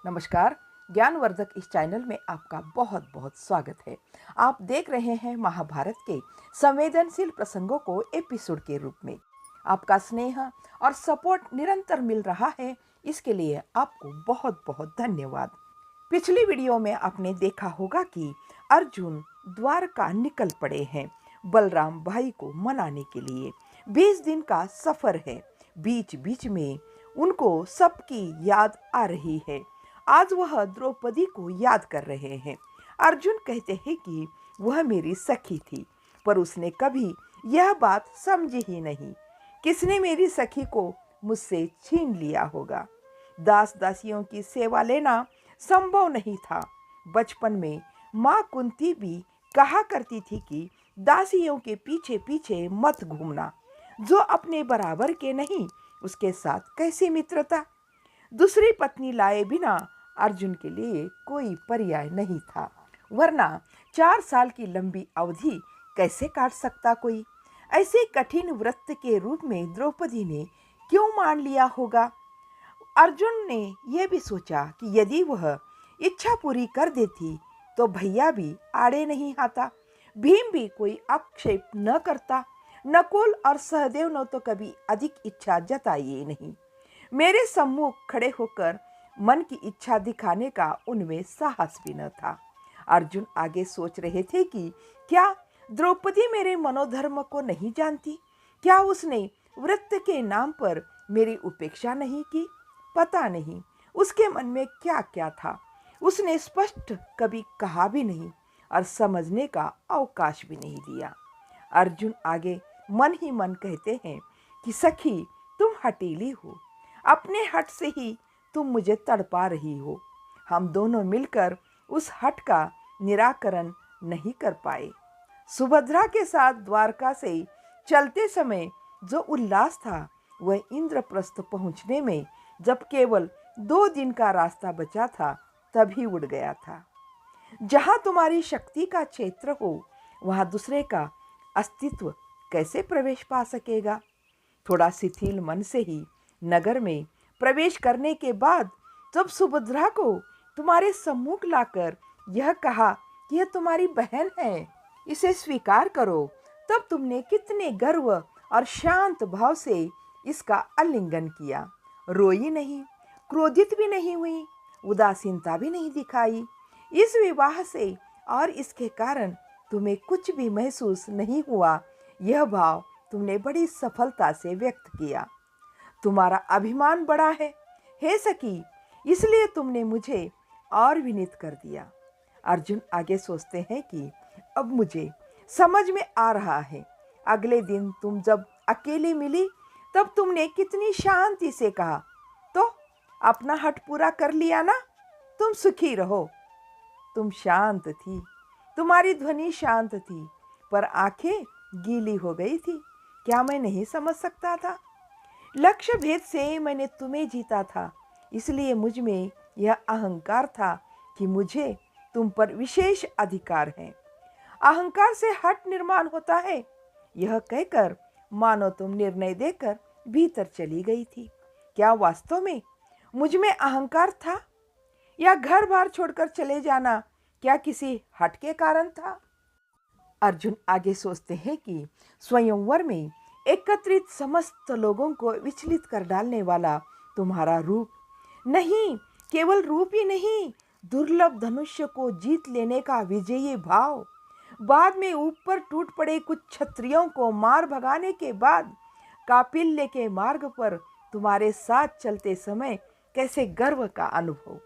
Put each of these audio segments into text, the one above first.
नमस्कार। ज्ञानवर्धक इस चैनल में आपका बहुत बहुत स्वागत है। आप देख रहे हैं महाभारत के संवेदनशील प्रसंगों को एपिसोड के रूप में। आपका स्नेह और सपोर्ट निरंतर मिल रहा है, इसके लिए आपको बहुत बहुत धन्यवाद। पिछली वीडियो में आपने देखा होगा कि अर्जुन द्वारका निकल पड़े हैं बलराम भाई को मनाने के लिए। 20 दिन का सफर है। बीच बीच में उनको सबकी याद आ रही है। आज वह द्रौपदी को याद कर रहे हैं। अर्जुन कहते हैं कि वह मेरी सखी थी, पर उसने कभी यह बात समझी ही नहीं। किसने मेरी सखी को मुझसे छीन लिया होगा। दास दासियों की सेवा लेना संभव नहीं था। बचपन में माँ कुंती भी कहा करती थी कि दासियों के पीछे पीछे मत घूमना। जो अपने बराबर के नहीं, उसके साथ कैसी मित्रता। दूसरी पत्नी लाए बिना अर्जुन के लिए कोई पर्याय नहीं था, वरना 4 साल की लंबी अवधि कैसे काट सकता कोई। ऐसे कठिन व्रत के रूप में द्रौपदी ने क्यों मान लिया होगा। अर्जुन ने यह भी सोचा कि यदि वह इच्छा पूरी कर देती तो भैया भी आड़े नहीं आता, भीम भी कोई आक्षेप न करता। नकुल और सहदेव ने तो कभी अधिक इच्छा जताई ही नहीं। मेरे सम्मुख खड़े होकर मन की इच्छा दिखाने का उनमें साहस भी न था। अर्जुन आगे सोच रहे थे कि क्या द्रौपदी मेरे मनोधर्म को नहीं जानती। क्या उसने व्रत के नाम पर मेरी उपेक्षा नहीं की। पता नहीं उसके मन में क्या क्या था। उसने स्पष्ट कभी कहा भी नहीं और समझने का अवकाश भी नहीं दिया। अर्जुन आगे मन ही मन कहते हैं कि सखी, तुम हठीली हो। अपने हट से ही तुम मुझे तड़पा रही हो। हम दोनों मिलकर उस हट का निराकरण नहीं कर पाए। सुभद्रा के साथ द्वारका से चलते समय जो उल्लास था, वह इंद्रप्रस्थ पहुंचने में जब केवल 2 दिन का रास्ता बचा था तभी उड़ गया था। जहां तुम्हारी शक्ति का क्षेत्र हो, वहां दूसरे का अस्तित्व कैसे प्रवेश पा सकेगा। थोड़ा शिथिल मन से ही नगर में प्रवेश करने के बाद जब सुभद्रा को तुम्हारे सम्मुख लाकर यह कहा कि यह तुम्हारी बहन है, इसे स्वीकार करो, तब तुमने कितने गर्व और शांत भाव से इसका आलिंगन किया। रोई नहीं, क्रोधित भी नहीं हुई, उदासीनता भी नहीं दिखाई। इस विवाह से और इसके कारण तुम्हें कुछ भी महसूस नहीं हुआ। यह भाव तुमने बड़ी सफलता से व्यक्त किया। तुम्हारा अभिमान बड़ा है हे सखी, इसलिए तुमने मुझे और विनीत कर दिया। अर्जुन आगे सोचते हैं कि अब मुझे समझ में आ रहा है। अगले दिन तुम जब अकेली मिली तब तुमने कितनी शांति से कहा, तो अपना हट पूरा कर लिया ना, तुम सुखी रहो। तुम शांत थी, तुम्हारी ध्वनि शांत थी, पर आंखें गीली हो गई थी। क्या मैं नहीं समझ सकता था। लक्ष्य भेद से मैंने तुम्हें जीता था, इसलिए मुझ में यह अहंकार था कि मुझे तुम पर विशेष अधिकार है। अहंकार से हट निर्माण होता है, यह कहकर मानो तुम निर्णय देकर भीतर चली गई थी। क्या वास्तव में मुझ में अहंकार था, या घर बार छोड़कर चले जाना क्या किसी हट के कारण था। अर्जुन आगे सोचते हैं कि स्वयंवर में एकत्रित समस्त लोगों को विचलित कर डालने वाला तुम्हारा रूप, नहीं केवल रूप ही नहीं, दुर्लभ धनुष्य को जीत लेने का विजयी भाव, बाद में ऊपर टूट पड़े कुछ क्षत्रियों को मार भगाने के बाद कापिल्य के मार्ग पर तुम्हारे साथ चलते समय कैसे गर्व का अनुभव।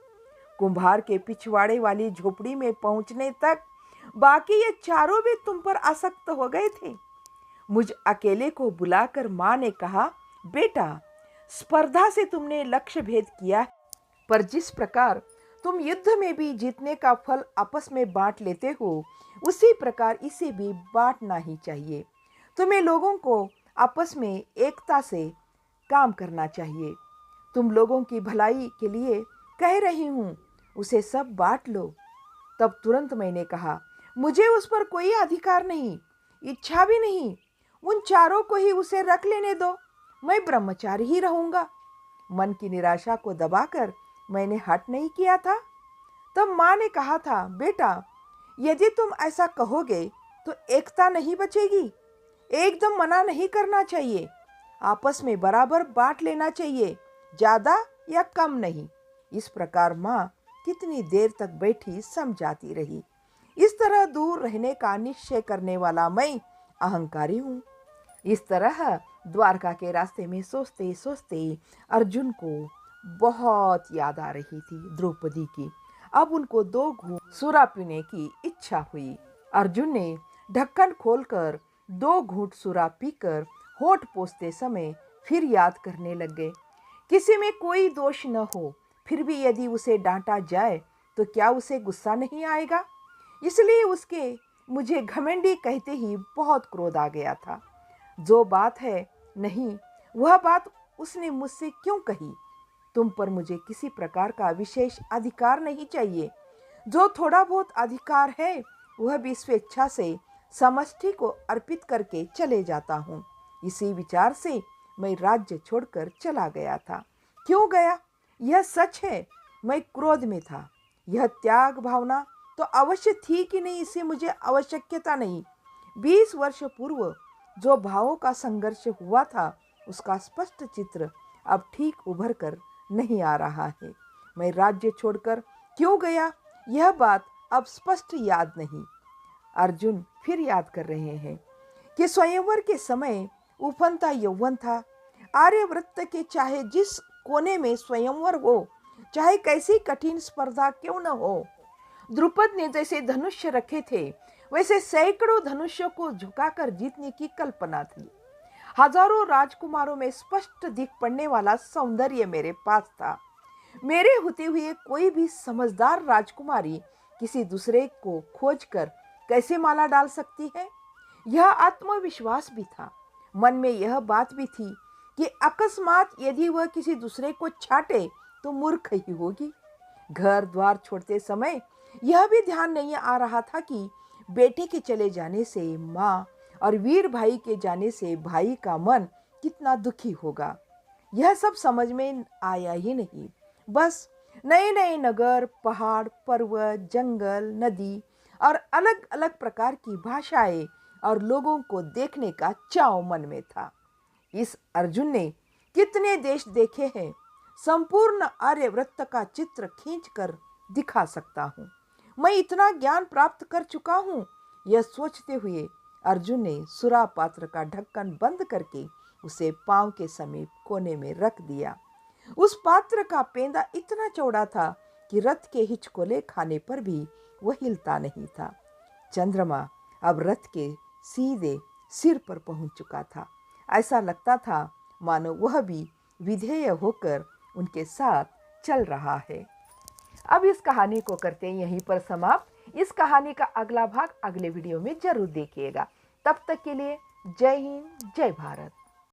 कुम्हार के पिछवाड़े वाली झोपड़ी में पहुंचने तक बाकी ये चारों भी तुम पर आसक्त हो गए थे। मुझ अकेले को बुलाकर माँ ने कहा, बेटा, स्पर्धा से तुमने लक्ष्य भेद किया है, पर जिस प्रकार तुम युद्ध में भी जीतने का फल आपस में बांट लेते हो, उसी प्रकार इसे भी बांटना ही चाहिए। तुम्हें लोगों को आपस में एकता से काम करना चाहिए। तुम लोगों की भलाई के लिए कह रही हूँ, उसे सब बांट लो। तब तुरंत मैंने कहा, मुझे उस पर कोई अधिकार नहीं, इच्छा भी नहीं। उन चारों को ही उसे रख लेने दो, मैं ब्रह्मचारी ही रहूंगा। मन की निराशा को दबाकर मैंने हट नहीं किया था? तब माँ ने कहा था, बेटा यदि तुम ऐसा कहोगे तो एकता नहीं बचेगी। एकदम मना नहीं करना चाहिए, आपस में बराबर बांट लेना चाहिए, ज्यादा या कम नहीं। इस प्रकार माँ कितनी देर तक बैठी समझाती रही। इस तरह दूर रहने का निश्चय करने वाला मैं अहंकारी हूँ। इस तरह द्वारका के रास्ते में सोचते सोचते अर्जुन को बहुत याद आ रही थी द्रौपदी की। अब उनको 2 घूंट सुरा पीने की इच्छा हुई। अर्जुन ने ढक्कन खोलकर 2 घूंट सुरा पीकर होठ पोंछते समय फिर याद करने लग गए। किसी में कोई दोष न हो, फिर भी यदि उसे डांटा जाए तो क्या उसे गुस्सा नहीं आएगा? इसलिए उसके मुझे घमंडी कहते ही बहुत क्रोध आ गया था। जो बात है नहीं, वह बात उसने मुझसे क्यों कही? तुम पर मुझे किसी प्रकार का विशेष अधिकार नहीं चाहिए। जो थोड़ा बहुत अधिकार है वह भी स्वेच्छा से समष्टि को अर्पित करके चले जाता हूँ। इसी विचार से मैं राज्य छोड़कर चला गया था। क्यों गया? यह सच है, मैं क्रोध में था। यह त्याग भावना तो अवश्य थी कि नहीं, इसे मुझे आवश्यकता नहीं। 20 वर्ष पूर्व जो भावों का संघर्ष हुआ था उसका स्पष्ट चित्र अब ठीक उभर कर नहीं आ रहा है। मैं राज्य छोड़कर क्यों गया यह बात अब स्पष्ट याद नहीं। अर्जुन फिर याद कर रहे हैं कि स्वयंवर के समय उफनता यौवन था। आर्यव्रत के चाहे जिस कोने में स्वयंवर हो, चाहे कैसी कठिन स्पर्धा क्यों न हो, द्रुपद ने जैसे धनुष्य रखे थे वैसे सैकड़ों धनुष्यों को झुकाकर जीतने की कल्पना थी। हजारों राजकुमारों में स्पष्ट दिख पड़ने वाला सौंदर्य मेरे पास था। मेरे होते हुए कोई भी समझदार राजकुमारी किसी दूसरे को खोजकर कैसे माला डाल सकती है? यह आत्मविश्वास भी था। मन में यह बात भी थी कि अकस्मात यदि वह किसी दूसरे को छाटे तो मूर्ख ही होगी। घर द्वार छोड़ते समय यह भी ध्यान नहीं आ रहा था कि बेटे के चले जाने से माँ और वीर भाई के जाने से भाई का मन कितना दुखी होगा। यह सब समझ में आया ही नहीं। बस नए नए नगर, पहाड़, पर्वत, जंगल, नदी और अलग अलग प्रकार की भाषाएं और लोगों को देखने का चाव मन में था। इस अर्जुन ने कितने देश देखे हैं, संपूर्ण आर्यवृत्त का चित्र खींचकर दिखा सकता हूँ। मैं इतना ज्ञान प्राप्त कर चुका हूँ। यह सोचते हुए अर्जुन ने सुरा पात्र का ढक्कन बंद करके उसे पांव के समीप कोने में रख दिया। उस पात्र का पेंदा इतना चौड़ा था कि रथ के हिचकोले खाने पर भी वह हिलता नहीं था। चंद्रमा अब रथ के सीधे सिर पर पहुंच चुका था। ऐसा लगता था मानो वह भी विधेय होकर उनके साथ चल रहा है। अब इस कहानी को करते हैं यहीं पर समाप्त। इस कहानी का अगला भाग अगले वीडियो में जरूर देखिएगा। तब तक के लिए जय हिंद, जय भारत।